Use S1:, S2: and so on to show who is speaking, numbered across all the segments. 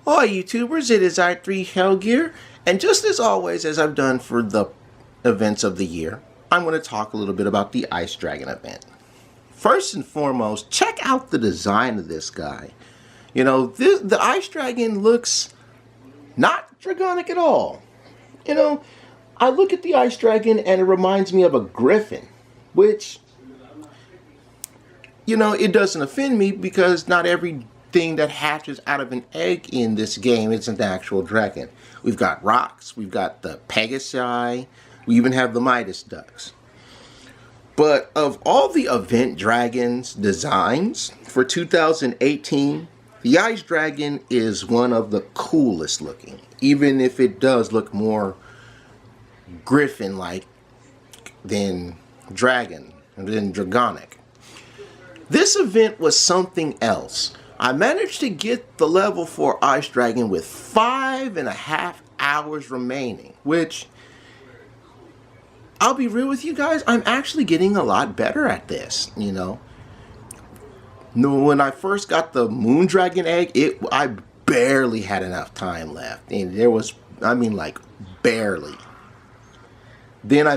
S1: Hi YouTubers, it is i3 Hellgear, and just as always, as I've done for the events of the year, I'm going to talk a little bit about the Ice Dragon event. First and foremost, check out the design of this guy. You know, the Ice Dragon looks not dragonic at all. You know, I look at the Ice Dragon and it reminds me of a griffin, which, you know, it doesn't offend me because not everything that hatches out of an egg in this game is an actual dragon. We've got rocks, we've got the Pegasi, we even have the Midas ducks. But of all the event dragons designs for 2018, the Ice Dragon is one of the coolest looking, even if it does look more griffin-like than dragon, than dragonic. This event was something else. I managed to get the level 4 Ice Dragon with 5.5 hours remaining, which, I'll be real with you guys, I'm actually getting a lot better at this, you know. When I first got the Moon Dragon egg, I barely had enough time left, and there was, I mean, like, barely. Then I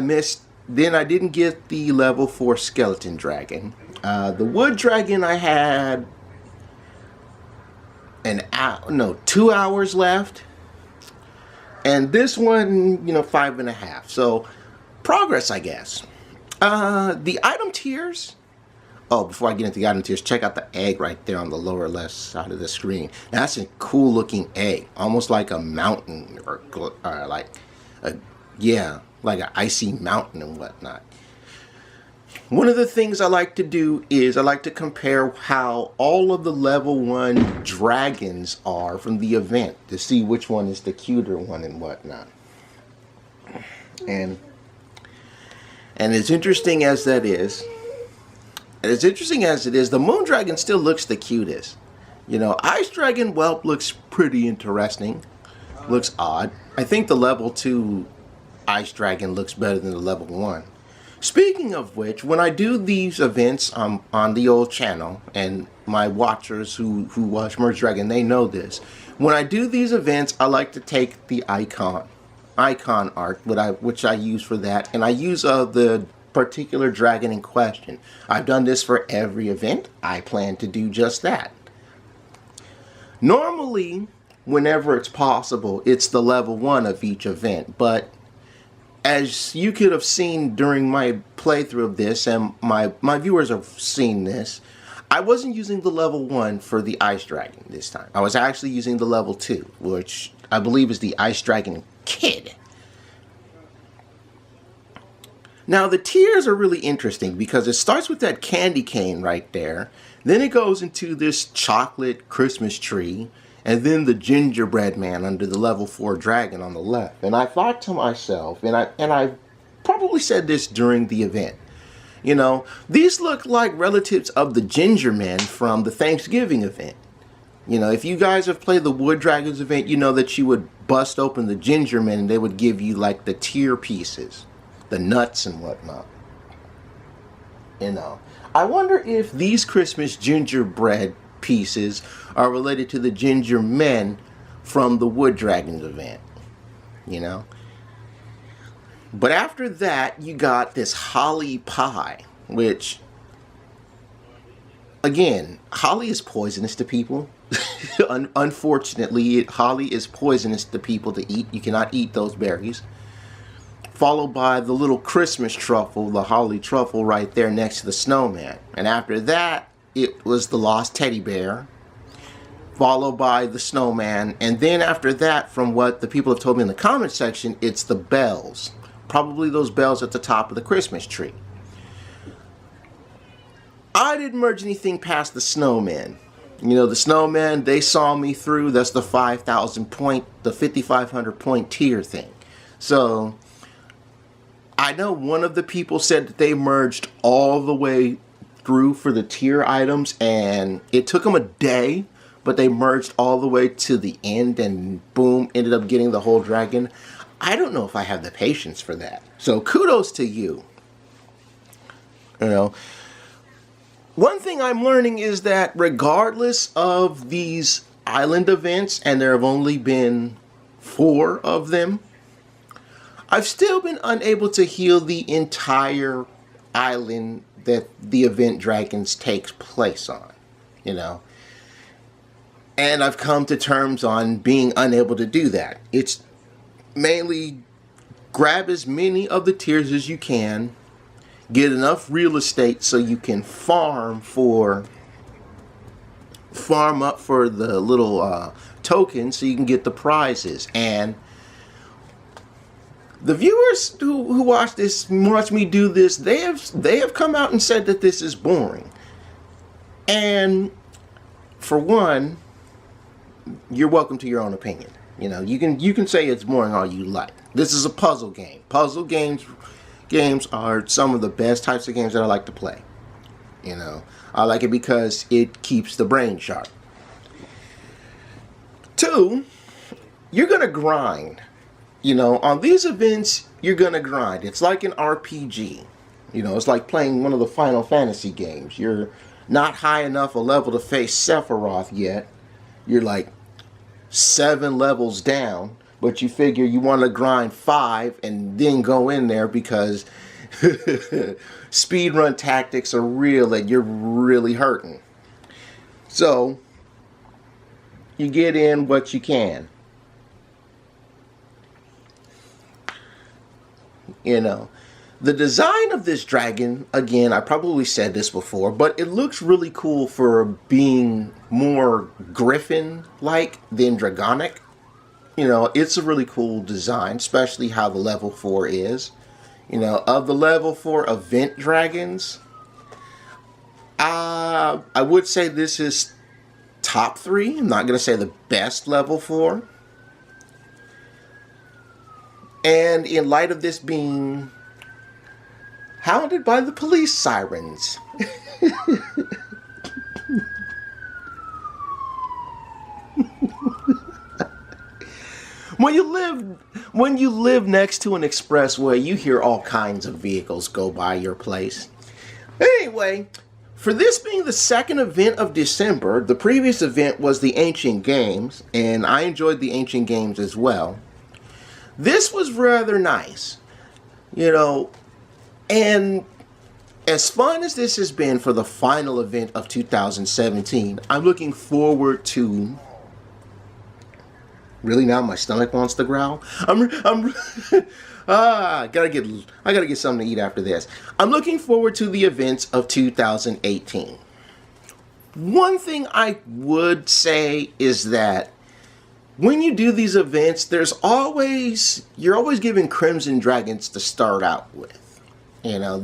S1: didn't get the level 4 Skeleton Dragon. The Wood Dragon I had 2 hours left, and this one, you know, 5.5. So progress, I guess. The item tiers. Oh, before I get into the item tiers, check out the egg right there on the lower left side of the screen. That's a cool looking egg, almost like a mountain, or like an icy mountain and whatnot. One of the things I like to do is I like to compare how all of the level 1 dragons are from the event to see which one is the cuter one and whatnot. And as interesting as that is, the Moon Dragon still looks the cutest. You know, Ice Dragon Whelp looks pretty interesting. Looks odd. I think the level 2 Ice Dragon looks better than the level 1. Speaking of which, when I do these events on the old channel, and my watchers who watch Merge Dragon, they know this. When I do these events, I like to take the icon art, which I use for that, and I use the particular dragon in question. I've done this for every event. I plan to do just that. Normally, whenever it's possible, it's the level 1 of each event, but as you could have seen during my playthrough of this, and my viewers have seen this, I wasn't using the level 1 for the Ice Dragon this time. I was actually using the level 2, which I believe is the Ice Dragon Kid. Now the tiers are really interesting because it starts with that candy cane right there, then it goes into this chocolate Christmas tree, and then the gingerbread man under the level 4 dragon on the left. And I thought to myself, and I probably said this during the event, you know, these look like relatives of the ginger men from the Thanksgiving event. You know, if you guys have played the Wood Dragons event, you know that you would bust open the ginger men and they would give you like the tier pieces, the nuts and whatnot. You know, I wonder if these Christmas gingerbread pieces are related to the ginger men from the Wood Dragons event, you know. But after that, you got this holly pie, which, again, holly is poisonous to people. Unfortunately, holly is poisonous to people to eat. You cannot eat those berries. Followed by the little Christmas truffle, the holly truffle right there next to the snowman. And after that, it was the lost teddy bear, followed by the snowman, and then after that, from what the people have told me in the comment section, it's the bells. Probably those bells at the top of the Christmas tree. I didn't merge anything past the snowman. You know, the snowman, they saw me through. That's the 5,000 point, the 5,500 point tier thing. So I know one of the people said that they merged all the way through for the tier items, and it took them a day, but they merged all the way to the end and boom, ended up getting the whole dragon. I don't know if I have the patience for that. So kudos to you. You know, one thing I'm learning is that regardless of these island events, and there have only been 4 of them, I've still been unable to heal the entire island that the event Dragons takes place on, you know. And I've come to terms on being unable to do that. It's mainly grab as many of the tiers as you can, get enough real estate so you can farm up for the little tokens so you can get the prizes. And the viewers who watch me do this, they have come out and said that this is boring. And for one, you're welcome to your own opinion. You know, you can say it's boring all you like. This is a puzzle game. Puzzle games are some of the best types of games that I like to play. You know, I like it because it keeps the brain sharp. 2, you're gonna grind. You know, on these events, you're gonna grind. It's like an RPG. You know, it's like playing one of the Final Fantasy games. You're not high enough a level to face Sephiroth yet. You're like 7 levels down, but you figure you want to grind 5 and then go in there because speedrun tactics are real and you're really hurting. So you get in what you can. You know, the design of this dragon, again, I probably said this before, but it looks really cool for being more griffin-like than dragonic. You know, it's a really cool design, especially how the level 4 is. You know, of the level 4 event dragons, I would say this is top 3. I'm not going to say the best level 4. And in light of this being hounded by the police sirens. When you live next to an expressway, you hear all kinds of vehicles go by your place. Anyway, for this being the second event of December, the previous event was the Ancient Games, and I enjoyed the Ancient Games as well. This was rather nice, you know, and as fun as this has been for the final event of 2017, I'm looking forward to... Really, now my stomach wants to growl? I gotta get something to eat after this. I'm looking forward to the events of 2018. One thing I would say is that when you do these events, you're always giving Crimson Dragons to start out with. You know,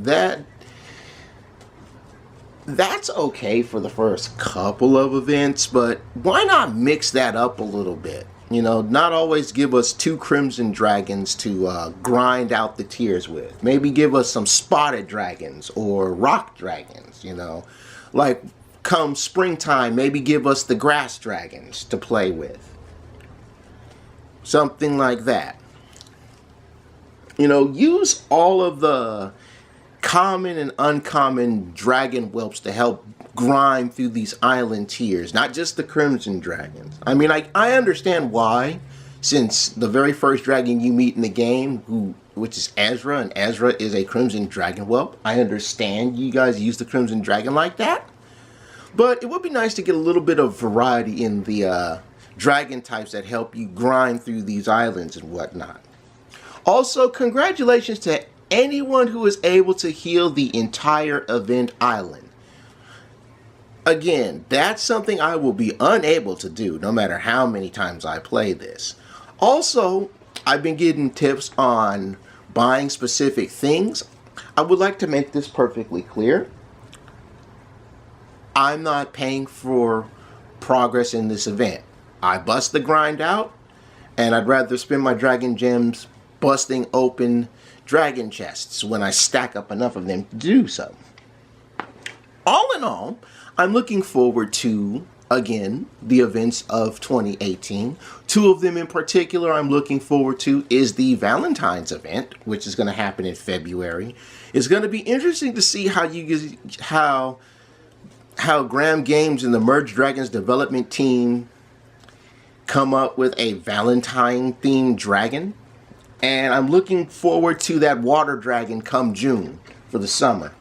S1: that's okay for the first couple of events, but why not mix that up a little bit? You know, not always give us 2 Crimson Dragons to grind out the tiers with. Maybe give us some Spotted Dragons or Rock Dragons, you know. Like, come springtime, maybe give us the Grass Dragons to play with. Something like that. You know, use all of the common and uncommon dragon whelps to help grind through these island tiers, not just the Crimson Dragons. I mean, I understand why, since the very first dragon you meet in the game, which is Ezra, and Ezra is a Crimson Dragon whelp. I understand you guys use the Crimson Dragon like that, but it would be nice to get a little bit of variety in the dragon types that help you grind through these islands and whatnot. Also, congratulations to anyone who is able to heal the entire event island. Again, that's something I will be unable to do no matter how many times I play this. Also, I've been getting tips on buying specific things. I would like to make this perfectly clear. I'm not paying for progress in this event. I bust the grind out, and I'd rather spend my dragon gems busting open dragon chests when I stack up enough of them to do so. All in all, I'm looking forward to, again, the events of 2018. 2 of them in particular I'm looking forward to is the Valentine's event, which is going to happen in February. It's going to be interesting to see how Graham Games and the Merge Dragons development team come up with a Valentine themed dragon. And I'm looking forward to that water dragon come June for the summer.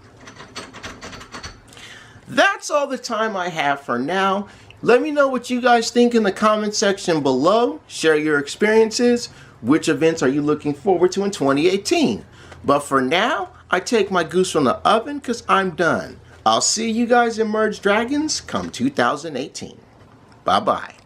S1: That's all the time I have for now. Let me know what you guys think in the comment section below. Share your experiences. Which events are you looking forward to in 2018? But for now, I take my goose from the oven because I'm done. I'll see you guys in Merge Dragons come 2018. Bye-bye.